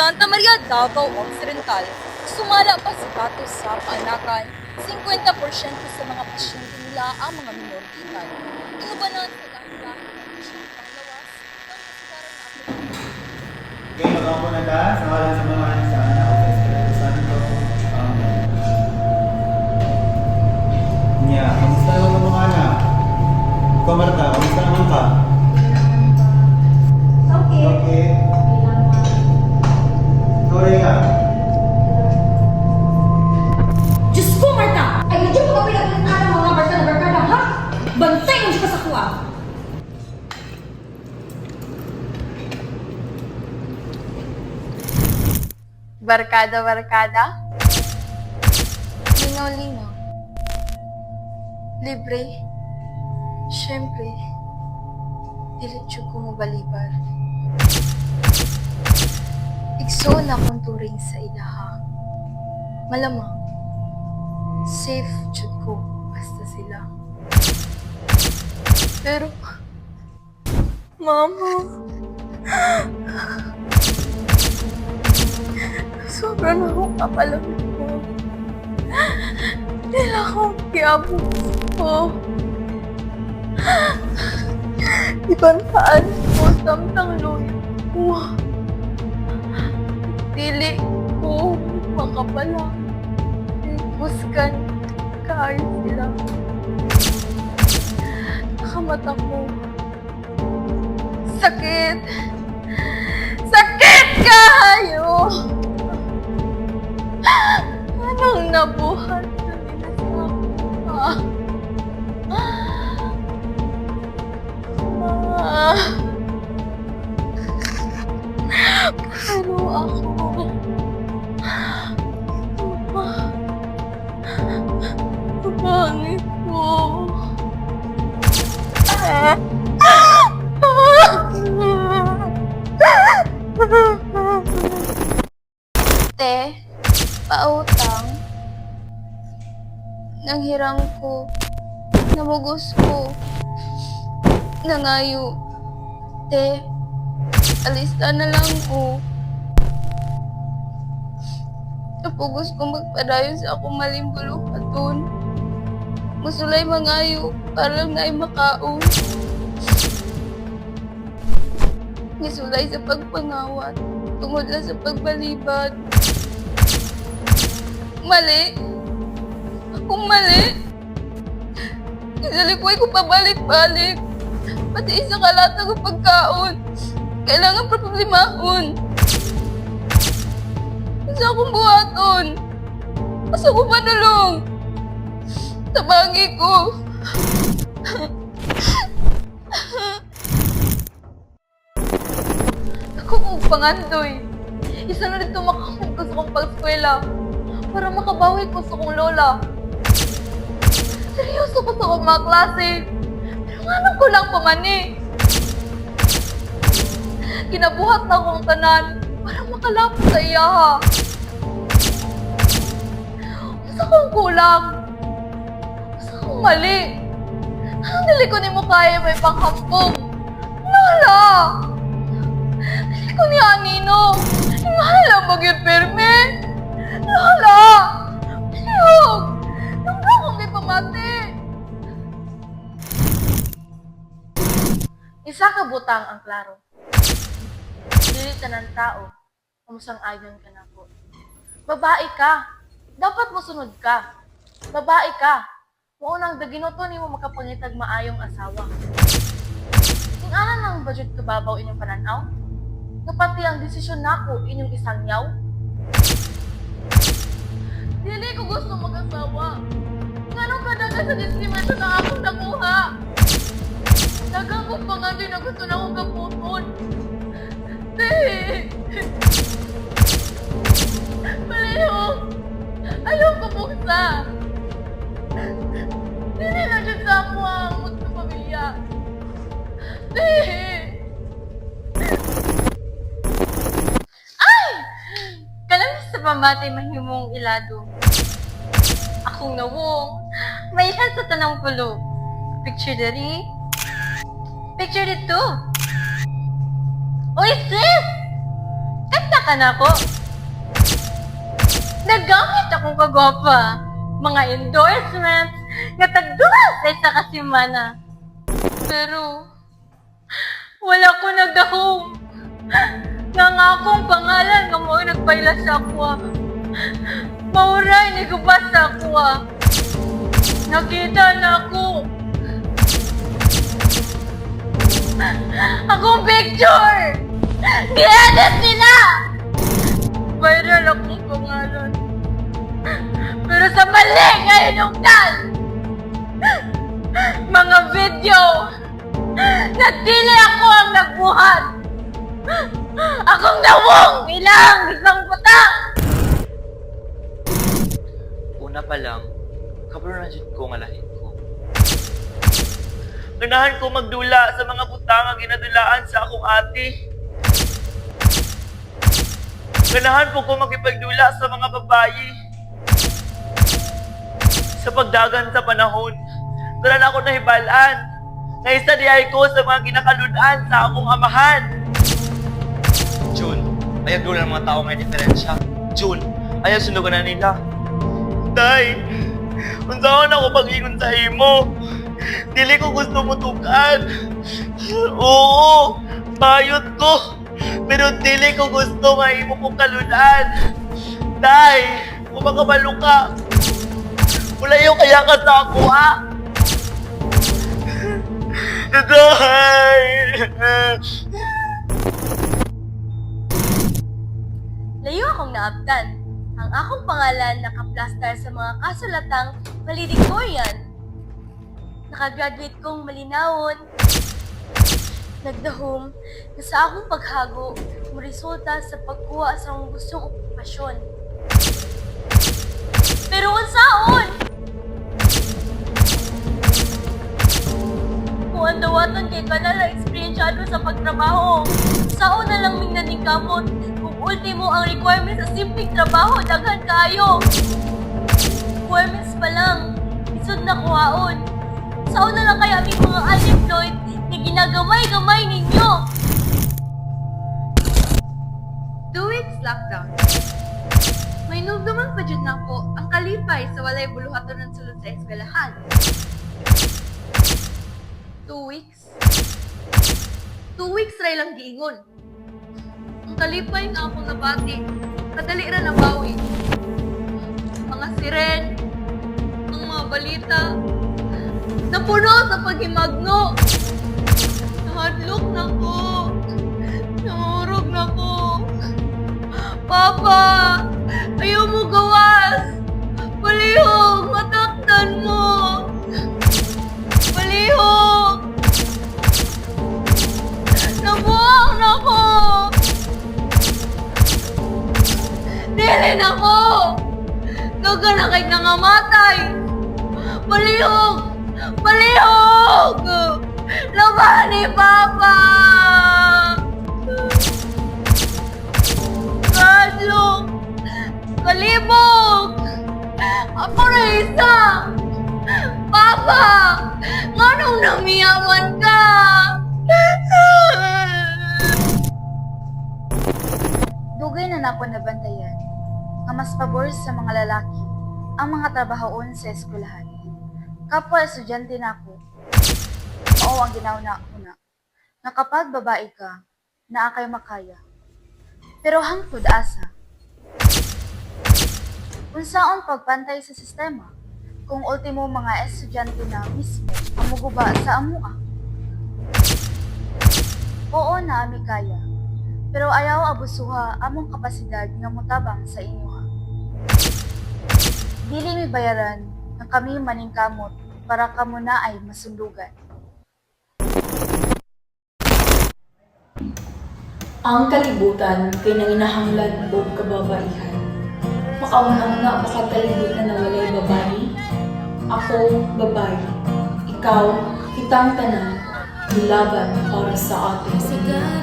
Santa Maria, Davao Occidental, sumala pa sa datos sa paanakan, 50% sa mga pasyente nila ang mga minor de edad. Inubanan sa lahat ng pasyente panglawas ng nasigaran na aplikasyon. Okay, mag-ako na ka. Sa walang samahan sa anak ko sa Espiritu Santo. Amen. Nya, kamusta naman ang mga anak? Ikaw, Marta, kamusta naman ka? Okay. Okay. Sorry ka. Diyos ko, Marta! Ay, hindi mo ka pinagpuntaan ng mga barkada, ha? Bantay mo siya sa kuha! Barkada-barkada? Linaw-linaw. Libre. Siyempre, diretso ko mo balibar. Igso na kong turing sa ilaha. Malamang, safe jud ko basta sila. Pero, Mama, sobrang akong kapalamit ko. Nila akong kiabot ko. Ibantaan ko samtang luya ko. Dili ko makapala. Buskan kaayos sila. Nakamata ko. Sakit! Sakit kayo! Anong nabuhat sa minasama? Pero ako, pangit ko. Te, pautang. Nanghiram ko. Namugos ko. Nangayo. Te, alista na lang ko. Napugos ko magpadayon sa akong malimbulong aton. Musulay mangayo para lang na'y makaon. Gisulay sa pagpangawat, tungod lang sa pagbalibad. Mali. Akong mali. Kinalikoy ko pabalik-balik. Pati isa kalata ko pagkaon. Kailangan problemahon. Asa akong buhaton? Asa ko madulong? Tabagi ko. Ako kong pangandoy. Isa na rin tumakakong ko sa kong pagskwela para makabawi ko sa kong lola. Seryoso ko sa kong mga klase. Pero nga ko lang pamani. Kinabuhat na akong tanan para makalapot sa iyaha. Basta kong kulang. Basta kong mali. Ang dali ko ni mo kaya may panghampong. Lola! Dali ko ni Anino. Ingala mag-yun perme. Lola! Ayog! Nung akong may pamati. Isa ka butang ang klaro. Dili ka ng tao, kumusang ayon ka na po. Babae ka, dapat mo sunod ka. Babae ka, maunang daginoto ni mo makapangitag maayong asawa. Kung ano ng budget kababaw inyong pananaw, kapati ang desisyon nako inyong isang yaw. Dili ko gusto mag-asawa. Ganong kadaga sa distribution na akong nakuha. Dagang ko pa nga din na gusto na akong kaputol. Palihog! Ayaw ko buksa! Dili na dyan sa ako ang mundo pamilya! Ay! Kalam sa pamati mahimong ilado. Akong nawong, may ilan sa tanang pulo. Picture dari. Picture dito. Oy sis! Kanta ka na ko. Nagamit akong kagwapa. Mga endorsements nga tagdulas sa isa ka semana. Pero, wala ko nagdahom. Nga nga akong pangalan nga mo nagpaila sa akwa. Mauray ni gubas sa akwa. Nakita na ako. Akong picture! Di-edit nila! Viral akong pangalan. Pero sa mali ngayon yung dal! Mga video! Na dili ako ang nagbuhat! Akong nawong! Ilang! Isang butang! Una pa lang, kabro na dyan ko nga lahin ko. Ganahan ko magdula sa mga butang nga ginadulaan sa akong ate. Ganahan po ko makipagdula sa mga babayi. Sa pagdagan sa panahon, doon na ako nahibalaan na isa diay ko sa mga ginakalunan sa akong amahan. Jun, ayaw dula ng mga tao nga diferensya. Jun, ayaw sunugan na nila. Day, unsaon ako pag-ingon sa imo. Dili ko gusto mo tukan. Oo, bayot ko. Pero dili ko gusto nga imo kong kalunan. Day, kung makabalo ka, ulayo kaya ka sa ako, ha? Day! Layo akong naabtan. Ang akong pangalan nakaplastar sa mga kasulatang valedictorian. Nakagraduate kong malinawon. Nagdahom na sa akong paghago resulta sa pagkuha sa akong gustong okupasyon. Pero unsaon? Kung andawatan kay ka na eksperyensyado sa pagtrabaho, saon na lang ming naningkamot kung ultimo ang requirements sa simpleng trabaho, daghan kaayo. Requirements pa lang, isod na kuhaon. Saon na lang kaya aming mga unemployed na ginagamay-gamay ninyo? 2 weeks lockdown. May nugduman pa dyan na po ang kalipay sa walay buluhaton ng sulod sa eskwelahan. 2 weeks? 2 weeks ray lang giingon. Ang kalipay nga akong nabati, kadali ra na bawi. Mga siren, ang mga balita, napuno sa paghimagno. Nahadlok na ko. Nahurog na ko. Papa, ayaw mo gawas. Palihog, mataktan mo. Palihog. Nabuang na ko. Dili na ko. Daga na kay nangamatay. Palihog. Palihog. Laban ni Papa. Kadlok. Kalibog. Ako na isa. Papa, nganong namiyaman ka? Dugay na nako nabantayan nga mas pabor sa mga lalaki ang mga trabahoon sa eskwelahan. Kapwa estudyante na ako, mao ang ginauna una, nga kapag babae ka, naa kay makaya. Pero hangtod asa, unsaon pagpantay sa sistema, kung ultimo mga estudyante na mismo ang muguba sa amua. Oo na ami kaya, pero ayaw abusuha among kapasidad nga motabang sa inyo ha. Dili mi bayaran nga kami maningkamot para kamo na ay masundugan. Ang kalibutan kay nanginahanglan og kababaihan. Makauna-una makakalibutan na walay babae. Ako, babae. Ikaw, kitang tanan, nilaban para sa ating pamilya.